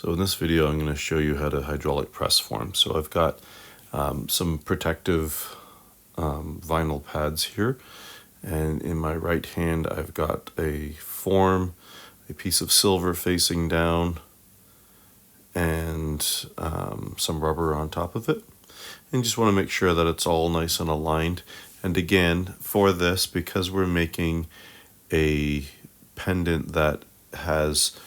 So in this video, I'm going to show you how to hydraulic press form. So I've got some protective vinyl pads here, and in my right hand I've got a form, a piece of silver facing down, and some rubber on top of it. And just want to make sure that it's all nice and aligned. And again, for this, because we're making a pendant that has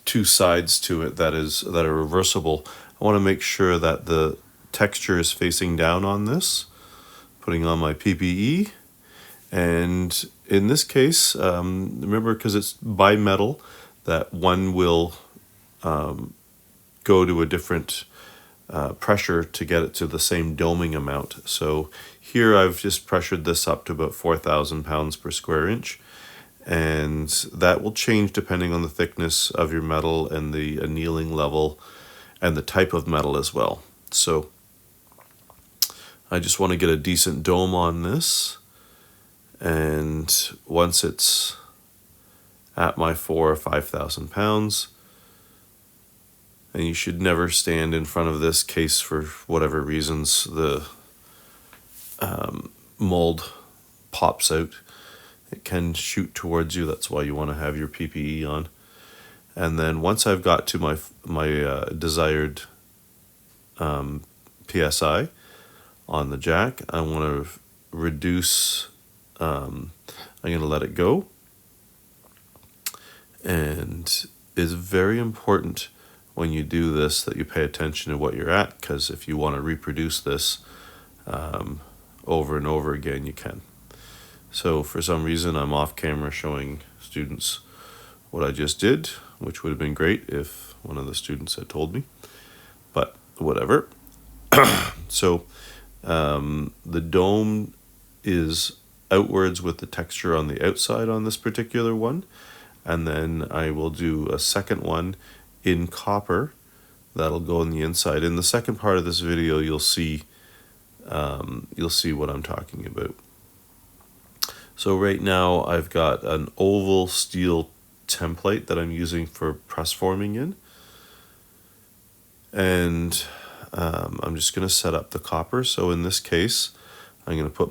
two sides to it that are reversible, I want to make sure that the texture is facing down on this. Putting on my PPE, and in this case, remember, because it's bimetal, that one will go to a different pressure to get it to the same doming amount. So here I've just pressured this up to about 4,000 pounds per square inch. And that will change depending on the thickness of your metal and the annealing level and the type of metal as well. So I just want to get a decent dome on this. And once it's at my 4,000 or 5,000 pounds, and you should never stand in front of this case for whatever reasons, the mold pops out. It can shoot towards you. That's why you want to have your PPE on. And then once I've got to my desired PSI on the jack, I want to reduce. I'm going to let it go. And it's very important when you do this that you pay attention to what you're at, because if you want to reproduce this over and over again, you can. So for some reason, I'm off camera showing students what I just did, which would have been great if one of the students had told me, but whatever. So the dome is outwards with the texture on the outside on this particular one. And then I will do a second one in copper that'll go on the inside. In the second part of this video, you'll see what I'm talking about. So right now I've got an oval steel template that I'm using for press forming in. And I'm just going to set up the copper. So in this case, I'm going to put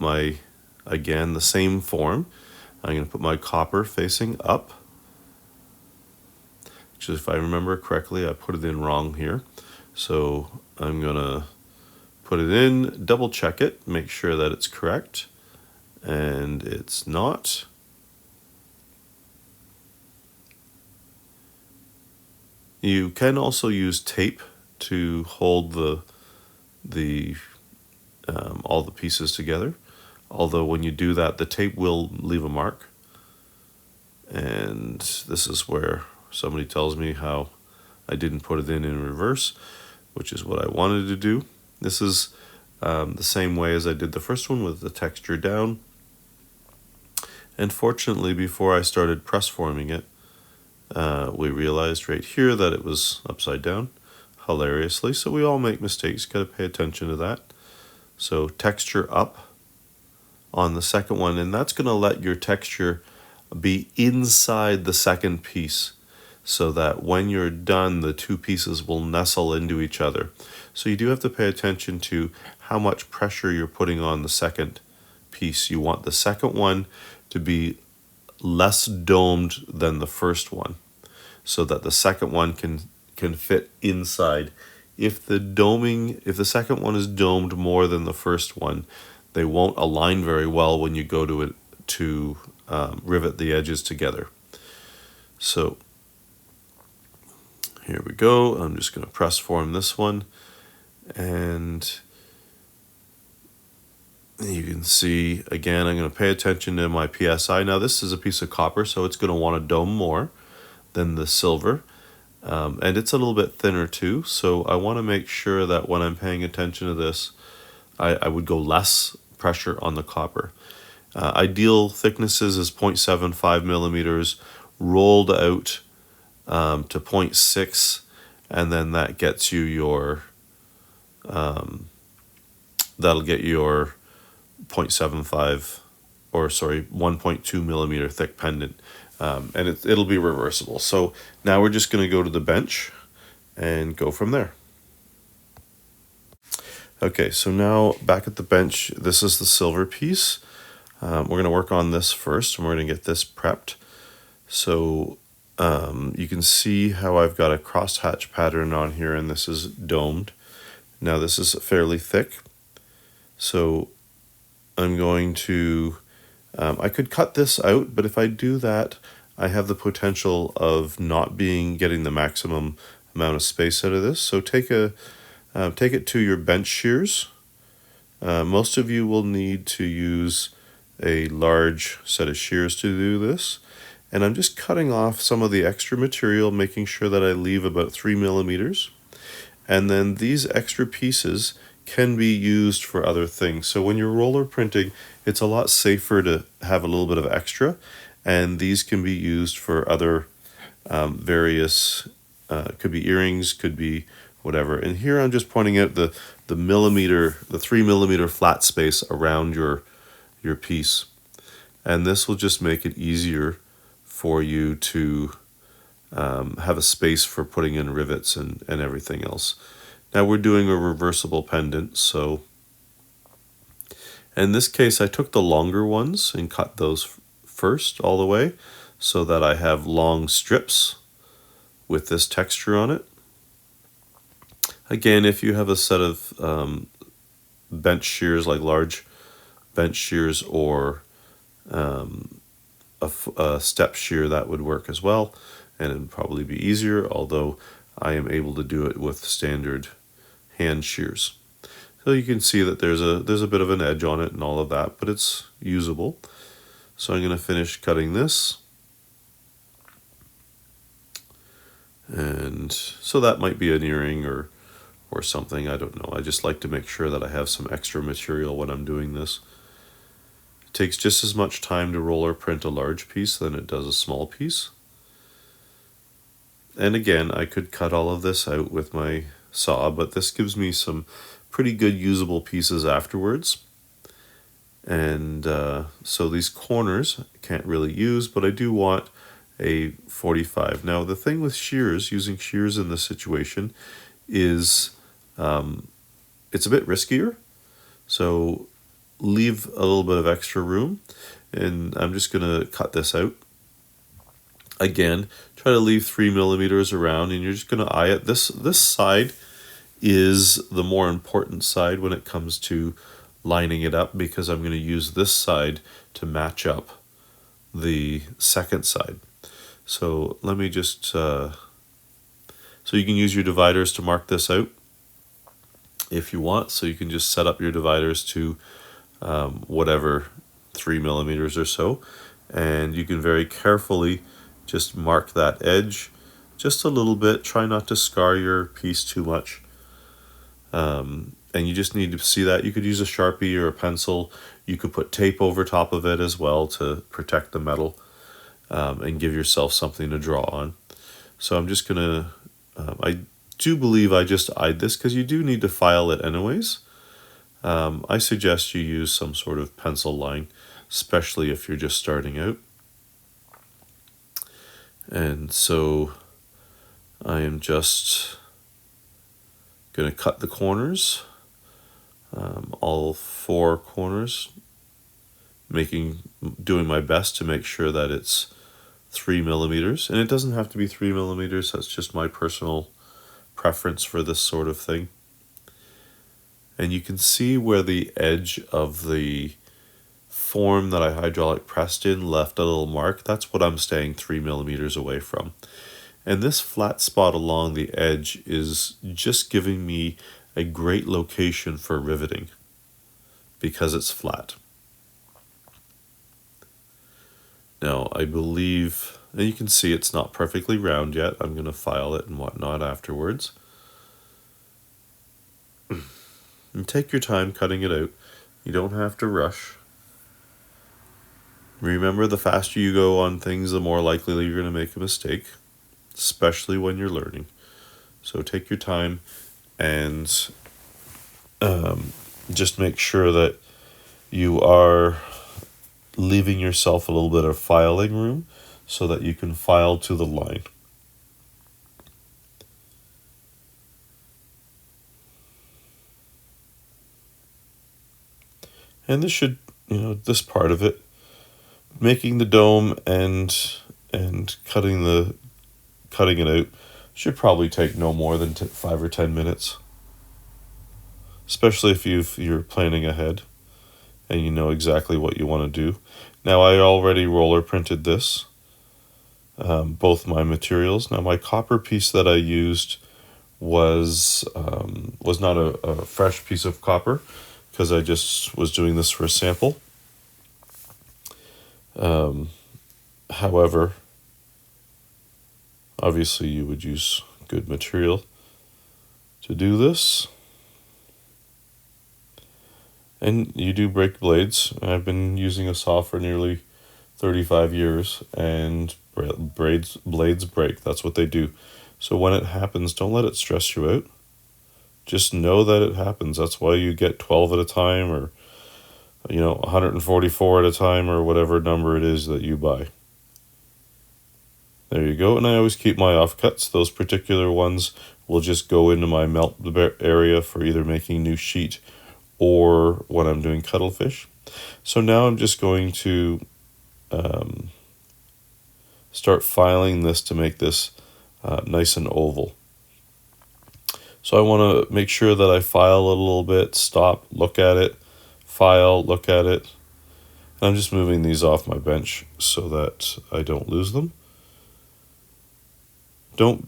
again, the same form. I'm going to put my copper facing up. Which, if I remember correctly, I put it in wrong here. So I'm going to put it in, double check it, make sure that it's correct. And it's not. You can also use tape to hold all the pieces together. Although when you do that, the tape will leave a mark. And this is where somebody tells me how I didn't put it in reverse, which is what I wanted to do. This is the same way as I did the first one, with the texture down. And fortunately, before I started press forming it, we realized right here that it was upside down, hilariously. So we all make mistakes, got to pay attention to that. So texture up on the second one, and that's going to let your texture be inside the second piece, so that when you're done, the two pieces will nestle into each other. So you do have to pay attention to how much pressure you're putting on the second piece. You want the second one to be less domed than the first one, so that the second one can fit inside. If the second one is domed more than the first one, they won't align very well when you go to it to rivet the edges together. So here we go. I'm just going to press form this one, and you can see, again, I'm going to pay attention to my PSI. Now this is a piece of copper, so it's going to want to dome more than the silver. And it's a little bit thinner too, so I want to make sure that when I'm paying attention to this, I would go less pressure on the copper. Ideal thicknesses is 0.75 millimeters, rolled out to 0.6, and then that gets you your, that'll get your 0.75, or sorry, 1.2 millimeter thick pendant. And it'll be reversible. So now we're just going to go to the bench, and go from there. Okay, so now back at the bench, this is the silver piece. We're going to work on this first, and we're going to get this prepped. So you can see how I've got a crosshatch pattern on here, and this is domed. Now this is fairly thick, so I'm going to, I could cut this out, but if I do that, I have the potential of not getting the maximum amount of space out of this. So take it to your bench shears. Most of you will need to use a large set of shears to do this. And I'm just cutting off some of the extra material, making sure that I leave about 3 millimeters. And then these extra pieces can be used for other things. So when you're roller printing, it's a lot safer to have a little bit of extra. And these can be used for other various, could be earrings, could be whatever. And here I'm just pointing out the 3 millimeter flat space around your piece. And this will just make it easier for you to have a space for putting in rivets and everything else. Now we're doing a reversible pendant, so in this case I took the longer ones and cut those first all the way so that I have long strips with this texture on it. Again, if you have a set of bench shears, like large bench shears, or a step shear, that would work as well, and it'd probably be easier, although I am able to do it with standard hand shears. So you can see that there's a bit of an edge on it and all of that, but it's usable. So I'm going to finish cutting this. And so that might be an earring or something, I don't know. I just like to make sure that I have some extra material when I'm doing this. It takes just as much time to roller print a large piece than it does a small piece. And again, I could cut all of this out with my saw, but this gives me some pretty good usable pieces afterwards. And so these corners I can't really use, but I do want a 45. Now the thing with shears, using shears in this situation, is it's a bit riskier. So leave a little bit of extra room, and I'm just going to cut this out. Again, try to leave 3 millimeters around, and you're just going to eye it. This side is the more important side when it comes to lining it up, because I'm going to use this side to match up the second side. So let me just, so you can use your dividers to mark this out if you want. So you can just set up your dividers to whatever, 3 millimeters or so, and you can very carefully just mark that edge just a little bit. Try not to scar your piece too much. And you just need to see that. You could use a Sharpie or a pencil. You could put tape over top of it as well to protect the metal, and give yourself something to draw on. So I'm just gonna, I do believe I just eyed this because you do need to file it anyways. I suggest you use some sort of pencil line, especially if you're just starting out. And so I am just going to cut the corners, all 4 corners, doing my best to make sure that it's 3 millimeters. And it doesn't have to be 3 millimeters, that's just my personal preference for this sort of thing. And you can see where the edge of the form that I hydraulic pressed in left a little mark. That's what I'm staying 3 millimeters away from. And this flat spot along the edge is just giving me a great location for riveting because it's flat. Now I believe, and you can see it's not perfectly round yet. I'm going to file it and whatnot afterwards. And take your time cutting it out. You don't have to rush. Remember, the faster you go on things, the more likely you're going to make a mistake, especially when you're learning. So take your time and just make sure that you are leaving yourself a little bit of filing room so that you can file to the line. And this should, this part of it, making the dome and cutting it out should probably take no more than 5 or 10 minutes, especially if you're planning ahead and you know exactly what you want to do. Now, I already roller printed this, both my materials. Now, my copper piece that I used was not a fresh piece of copper, because I just was doing this for a sample. However, obviously you would use good material to do this. And you do break blades. I've been using a saw for nearly 35 years, and blades break. That's what they do. So when it happens, don't let it stress you out. Just know that it happens. That's why you get 12 at a time, or 144 at a time, or whatever number it is that you buy. There you go. And I always keep my offcuts. Those particular ones will just go into my melt area for either making new sheet or when I'm doing cuttlefish. So now I'm just going to start filing this to make this nice and oval. So I want to make sure that I file a little bit, stop, look at it, file, look at it. And I'm just moving these off my bench so that I don't lose them. So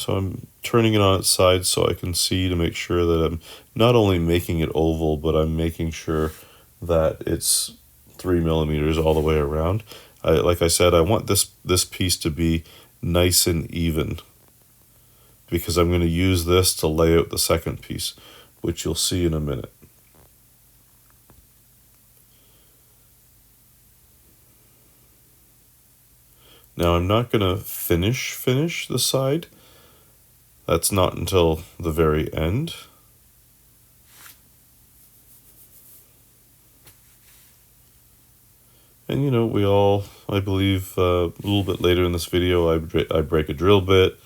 I'm turning it on its side so I can see, to make sure that I'm not only making it oval, but I'm making sure that it's 3 millimeters all the way around. Like I said, I want this piece to be nice and even, because I'm going to use this to lay out the second piece, which you'll see in a minute. Now I'm not going to finish the side. That's not until the very end. And I believe a little bit later in this video, I break a drill bit.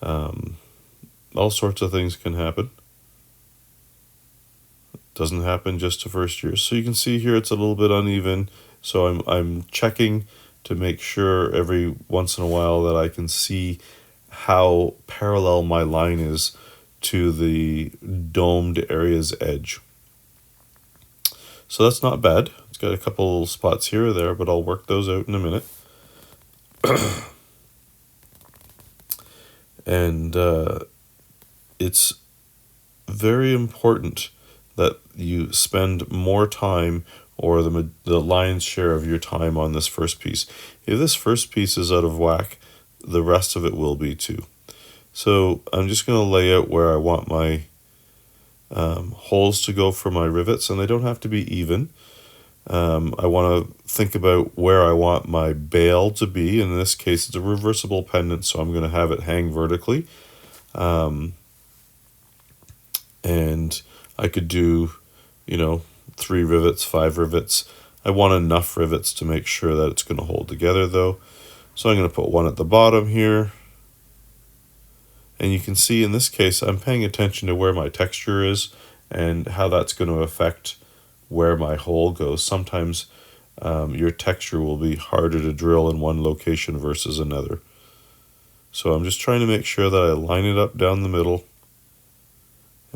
All sorts of things can happen. It doesn't happen just to first year. So you can see here it's a little bit uneven. So I'm checking to make sure every once in a while that I can see how parallel my line is to the domed area's edge. So that's not bad. It's got a couple spots here or there, but I'll work those out in a minute. And it's very important that you spend more time, or the lion's share of your time, on this first piece. If this first piece is out of whack, the rest of it will be too. So I'm just going to lay out where I want my holes to go for my rivets, and they don't have to be even. I want to think about where I want my bail to be. In this case, it's a reversible pendant, so I'm going to have it hang vertically. And I could do, 3 rivets, 5 rivets. I want enough rivets to make sure that it's going to hold together, though. So I'm going to put one at the bottom here. And you can see in this case, I'm paying attention to where my texture is and how that's going to affect where my hole goes. Sometimes your texture will be harder to drill in one location versus another. So I'm just trying to make sure that I line it up down the middle.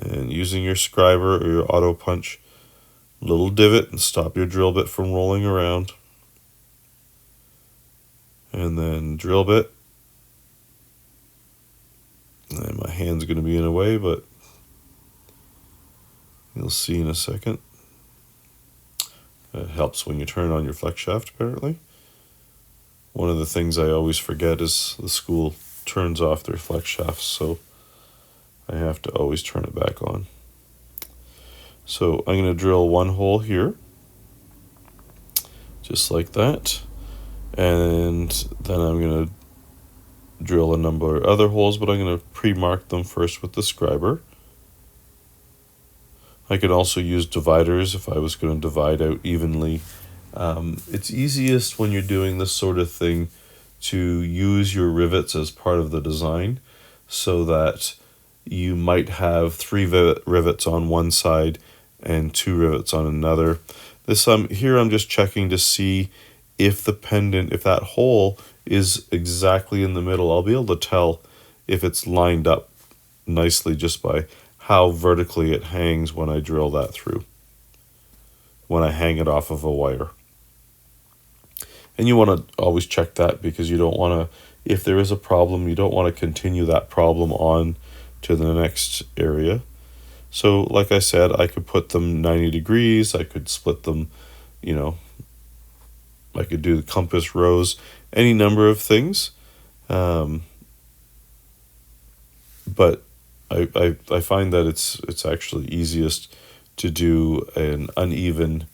And using your scriber or your auto punch, little divot, and stop your drill bit from rolling around. And then drill bit. And my hand's going to be in a way, but you'll see in a second. It helps when you turn on your flex shaft, apparently. One of the things I always forget is the school turns off their flex shafts, so I have to always turn it back on. So I'm going to drill one hole here, just like that. And then I'm going to drill a number of other holes, but I'm going to pre-mark them first with the scriber. I could also use dividers if I was going to divide out evenly. It's easiest when you're doing this sort of thing to use your rivets as part of the design, so that you might have 3 rivets on one side and 2 rivets on another. This here I'm just checking to see if the pendant, if that hole is exactly in the middle. I'll be able to tell if it's lined up nicely just by how vertically it hangs when I drill that through, when I hang it off of a wire. And you want to always check that, because you don't want to, if there is a problem, you don't want to continue that problem on to the next area. So like I said, I could put them 90 degrees, I could split them, you know, I could do the compass rose, any number of things. But I find that it's actually easiest to do an uneven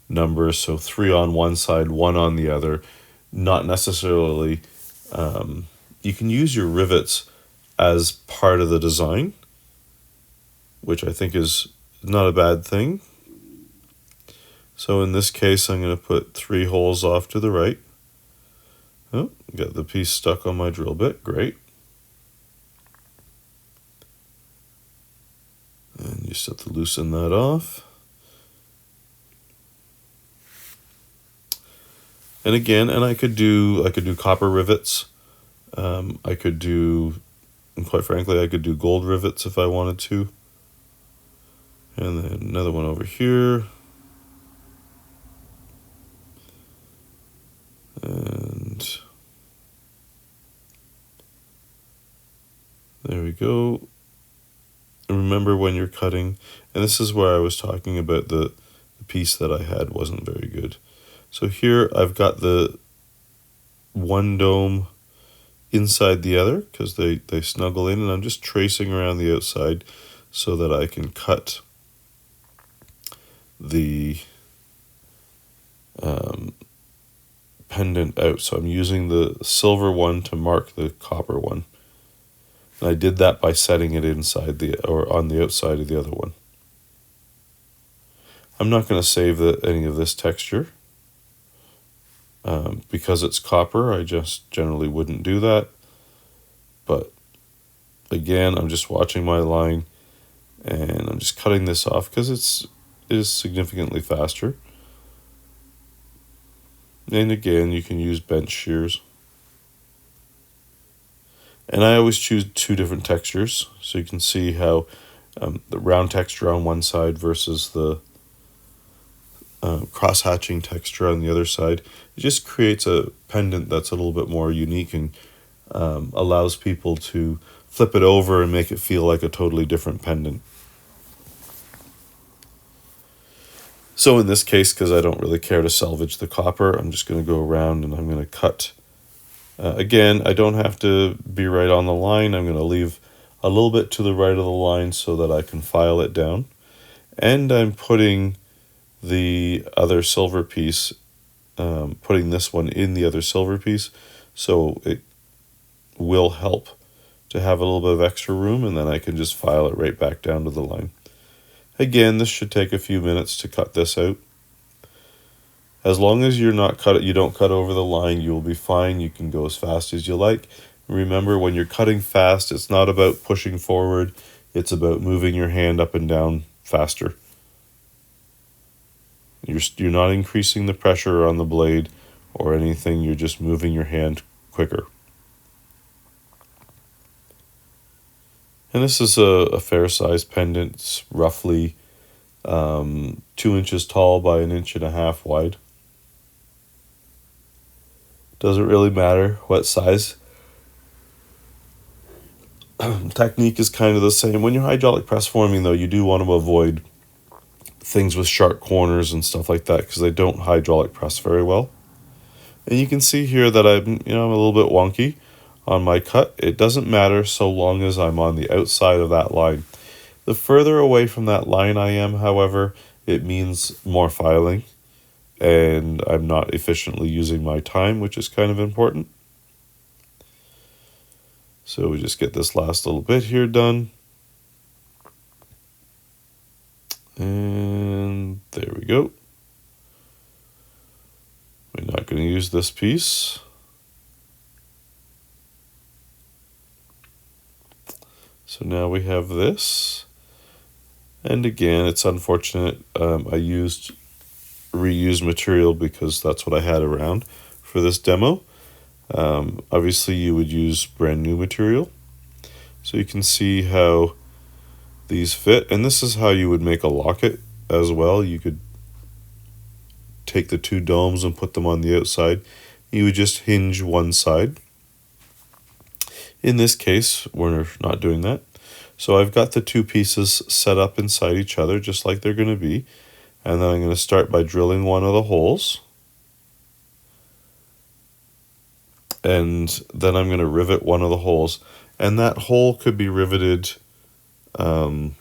number, so 3 on one side, 1 on the other. Not necessarily, you can use your rivets as part of the design, which I think is not a bad thing. So in this case, I'm going to put 3 holes off to the right. Oh, got the piece stuck on my drill bit, great. And you just have to loosen that off. And again, and I could do copper rivets. I could do, and quite frankly, I could do gold rivets if I wanted to. And then another one over here. And there we go. And remember when you're cutting, and this is where I was talking about the piece that I had wasn't very good. So here I've got the one dome inside the other, because they snuggle in, and I'm just tracing around the outside so that I can cut the pendant out. So I'm using the silver one to mark the copper one. And I did that by setting it inside or on the outside of the other one. I'm not going to save any of this texture. Because it's copper, I just generally wouldn't do that. But again, I'm just watching my line, and I'm just cutting this off because it is significantly faster. And again, you can use bench shears. And I always choose 2 different textures, so you can see how the round texture on one side versus the cross-hatching texture on the other side. It just creates a pendant that's a little bit more unique, and allows people to flip it over and make it feel like a totally different pendant. So in this case, because I don't really care to salvage the copper, I'm just going to go around and I'm going to cut. Again, I don't have to be right on the line. I'm going to leave a little bit to the right of the line so that I can file it down. And I'm putting the other silver piece, putting this one in the other silver piece, so it will help to have a little bit of extra room, and then I can just file it right back down to the line. Again, this should take a few minutes to cut this out. As long as you don't cut over the line, you will be fine. You can go as fast as you like. Remember, when you're cutting fast, it's not about pushing forward, it's about moving your hand up and down faster. You're not increasing the pressure on the blade or anything, you're just moving your hand quicker. And this is a fair size pendant. It's roughly 2 inches tall by 1.5 inches wide. Doesn't really matter what size. Technique is kind of the same. When you're hydraulic press forming, though, you do want to avoid things with sharp corners and stuff like that, because they don't hydraulic press very well. And you can see here that I'm a little bit wonky on my cut. It doesn't matter so long as I'm on the outside of that line. The further away from that line I am, however, it means more filing, and I'm not efficiently using my time, which is kind of important. So we just get this last little bit here done. And there we go. We're not going to use this piece. So now we have this. And again, it's unfortunate I used reused material because that's what I had around for this demo. Obviously, you would use brand new material. So you can see how these fit. And this is how you would make a locket as well. You could take the two domes and put them on the outside. You would just hinge one side. In this case, we're not doing that. So I've got the two pieces set up inside each other just like they're going to be. And then I'm going to start by drilling one of the holes. And then I'm going to rivet one of the holes. And that hole could be riveted, there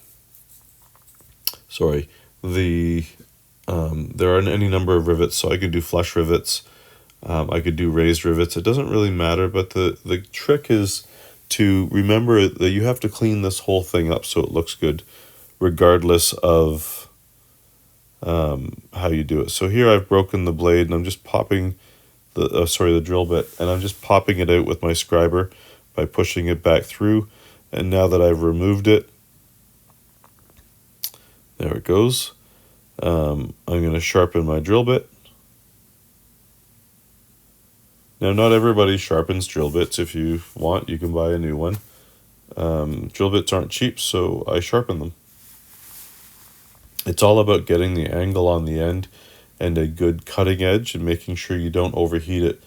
are any number of rivets, so I could do flush rivets, I could do raised rivets. It doesn't really matter, but the trick is to remember that you have to clean this whole thing up so it looks good, regardless of how you do it. So here I've broken the blade and I'm just popping the drill bit, and I'm just popping it out with my scriber by pushing it back through. And now that I've removed it, there it goes. I'm going to sharpen my drill bit. Now, not everybody sharpens drill bits. If you want, you can buy a new one. Drill bits aren't cheap, so I sharpen them. It's all about getting the angle on the end and a good cutting edge and making sure you don't overheat it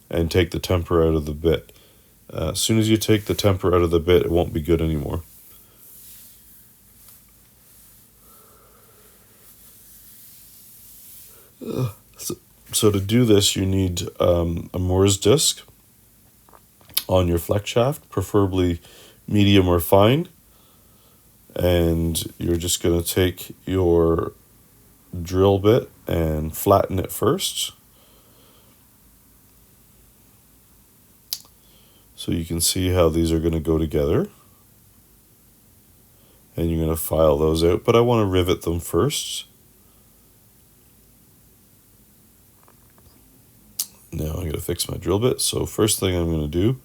and take the temper out of the bit. As soon as you take the temper out of the bit, it won't be good anymore. So to do this, you need a Moore's disc on your flex shaft, preferably medium or fine. And you're just going to take your drill bit and flatten it first. So you can see how these are going to go together. And you're going to file those out, but I want to rivet them first. Now I'm going to fix my drill bit. So first thing I'm going to do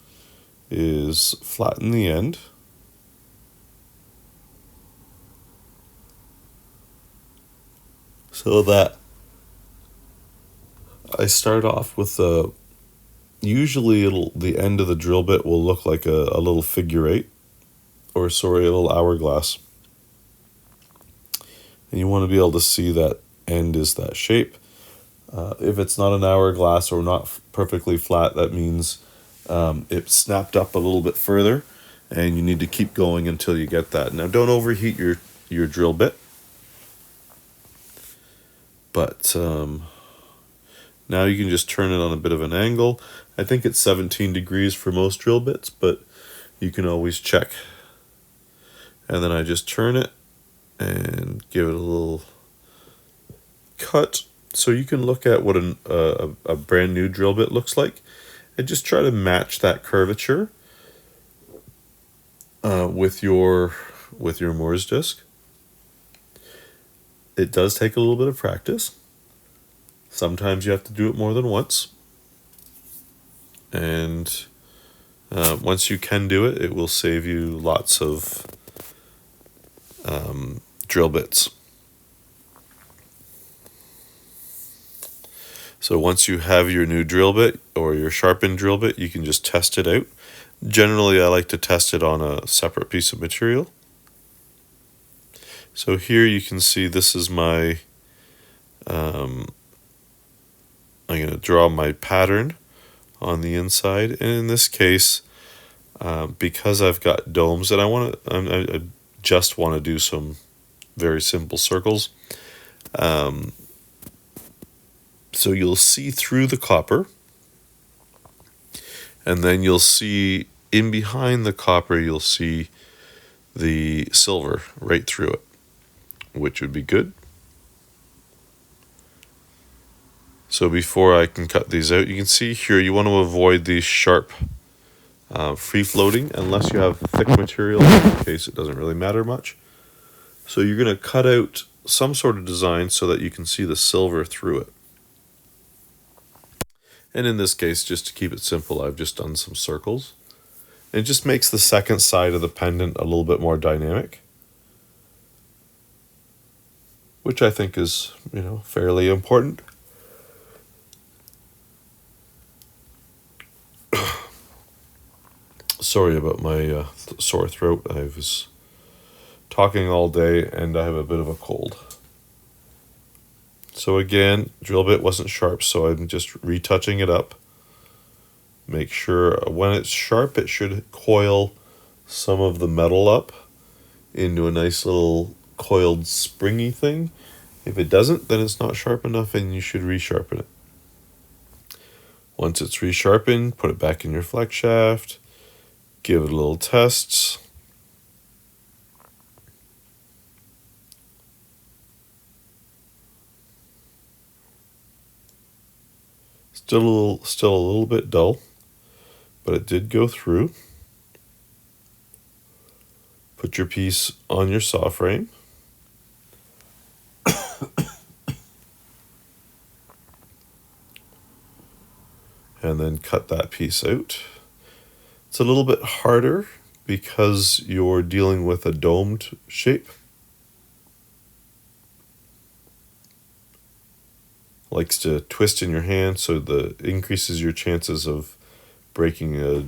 is flatten the end. So that I start off with usually the end of the drill bit will look like a little figure eight, or a little hourglass. And you want to be able to see that end is that shape. If it's not an hourglass or not perfectly flat, that means it snapped up a little bit further, and you need to keep going until you get that. Now, don't overheat your drill bit. But now you can just turn it on a bit of an angle. I think it's 17 degrees for most drill bits, but you can always check. And then I just turn it and give it a little cut. So you can look at what a brand new drill bit looks like and just try to match that curvature with your Moore's disc. It does take a little bit of practice. Sometimes you have to do it more than once. And once you can do it, it will save you lots of drill bits. So once you have your new drill bit or your sharpened drill bit, you can just test it out. Generally, I like to test it on a separate piece of material. So here you can see this is my, I'm going to draw my pattern on the inside. And in this case, because I've got domes, and I just want to do some very simple circles. So you'll see through the copper, and then you'll see in behind the copper, you'll see the silver right through it, which would be good. So before I can cut these out, you can see here you want to avoid these sharp free floating unless you have thick material, in which case it doesn't really matter much. So you're going to cut out some sort of design so that you can see the silver through it. And in this case, just to keep it simple, I've just done some circles. It just makes the second side of the pendant a little bit more dynamic. which I think is, fairly important. Sorry about my sore throat. I was talking all day and I have a bit of a cold. So again, drill bit wasn't sharp, so I'm just retouching it up. Make sure when it's sharp, it should coil some of the metal up into a nice little coiled springy thing. If it doesn't, then it's not sharp enough and you should resharpen it. Once it's resharpened, put it back in your flex shaft, give it a little test. Still a little bit dull, but it did go through. Put your piece on your saw frame. And then cut that piece out. It's a little bit harder because you're dealing with a domed shape. Likes to twist in your hand, so the increases your chances of breaking a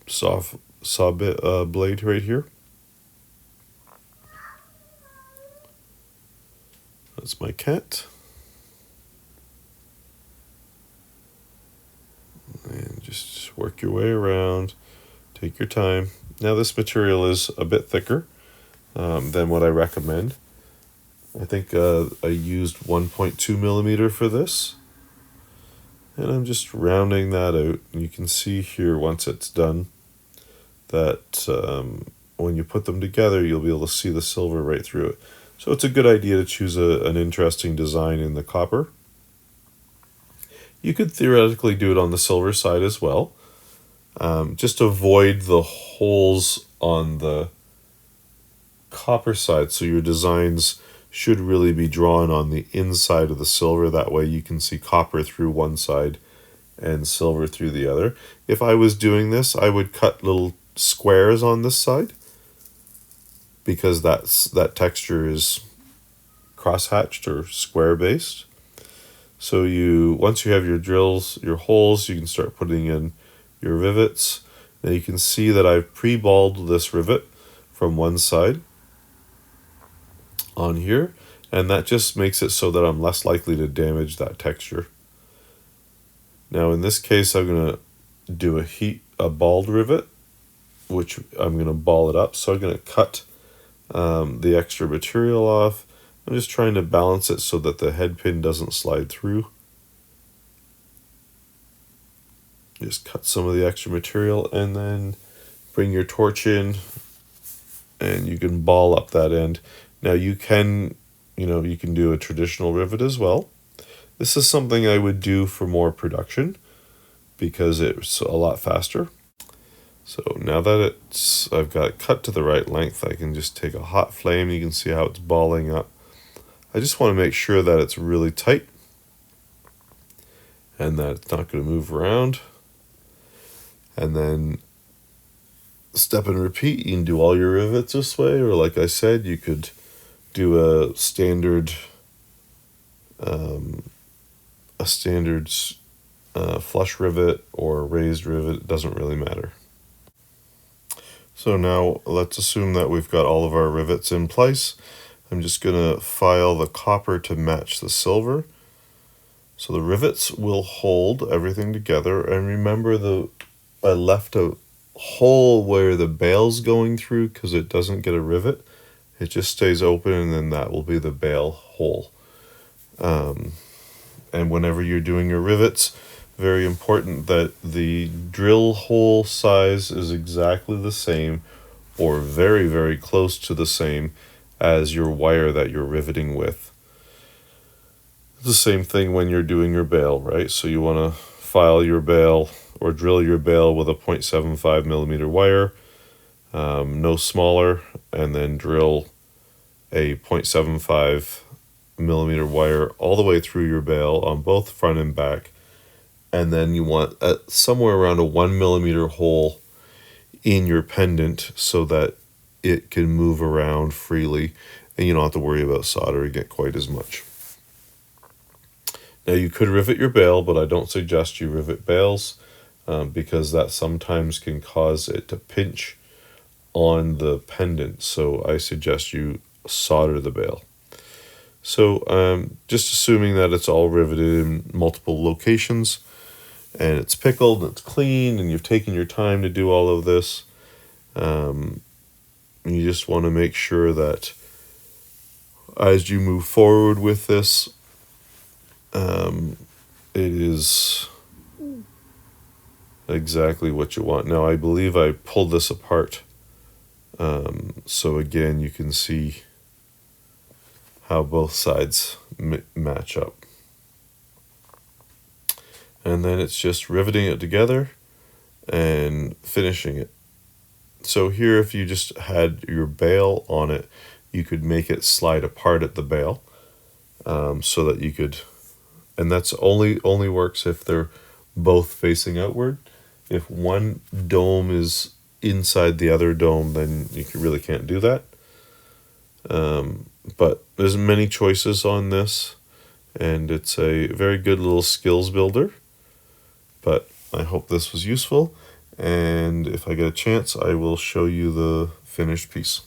saw blade right here. That's my cat. And just work your way around. Take your time. Now this material is a bit thicker than what I recommend. I think I used 1.2 millimeter for this. And I'm just rounding that out. And you can see here once it's done that when you put them together, you'll be able to see the silver right through it. So it's a good idea to choose an interesting design in the copper. You could theoretically do it on the silver side as well. Just avoid the holes on the copper side, so your designs should really be drawn on the inside of the silver. That way you can see copper through one side and silver through the other. If I was doing this, I would cut little squares on this side because that texture is cross-hatched or square-based. So once you have your drills, your holes, you can start putting in your rivets. Now you can see that I've pre-balled this rivet from one side on here, and that just makes it so that I'm less likely to damage that texture. Now in this case, I'm going to do a balled rivet, which I'm going to ball it up. So I'm going to cut the extra material off. I'm just trying to balance it so that the head pin doesn't slide through. Just cut some of the extra material and then bring your torch in and you can ball up that end. Now you can do a traditional rivet as well. This is something I would do for more production because it's a lot faster. So now that I've got it cut to the right length, I can just take a hot flame. You can see how it's balling up. I just want to make sure that it's really tight and that it's not going to move around. And then step and repeat. You can do all your rivets this way, or like I said, you could do a standard flush rivet or raised rivet. It doesn't really matter. So now let's assume that we've got all of our rivets in place. I'm just going to file the copper to match the silver. So the rivets will hold everything together. And remember, I left a hole where the bail's going through because it doesn't get a rivet. It just stays open, and then that will be the bail hole. And whenever you're doing your rivets, very important that the drill hole size is exactly the same or very, very close to the same as your wire that you're riveting with. It's the same thing when you're doing your bail, right? So you want to file your bail or drill your bail with a 0.75 millimeter wire, no smaller, and then drill a 0.75 millimeter wire all the way through your bail on both front and back. And then you want somewhere around a 1 millimeter hole in your pendant so that it can move around freely. and you don't have to worry about soldering it quite as much. Now you could rivet your bail, but I don't suggest you rivet bails because that sometimes can cause it to pinch on the pendant. So I suggest you solder the bail. So just assuming that it's all riveted in multiple locations and it's pickled and it's clean and you've taken your time to do all of this, you just want to make sure that as you move forward with this, it is exactly what you want. Now I believe I pulled this apart, so again you can see how both sides match up. And then it's just riveting it together and finishing it. So here, if you just had your bail on it, you could make it slide apart at the bail, so that you could, and that's only works if they're both facing outward. If one dome is inside the other dome, then you really can't do that. But there's many choices on this, and it's a very good little skills builder. But I hope this was useful, and if I get a chance, I will show you the finished piece.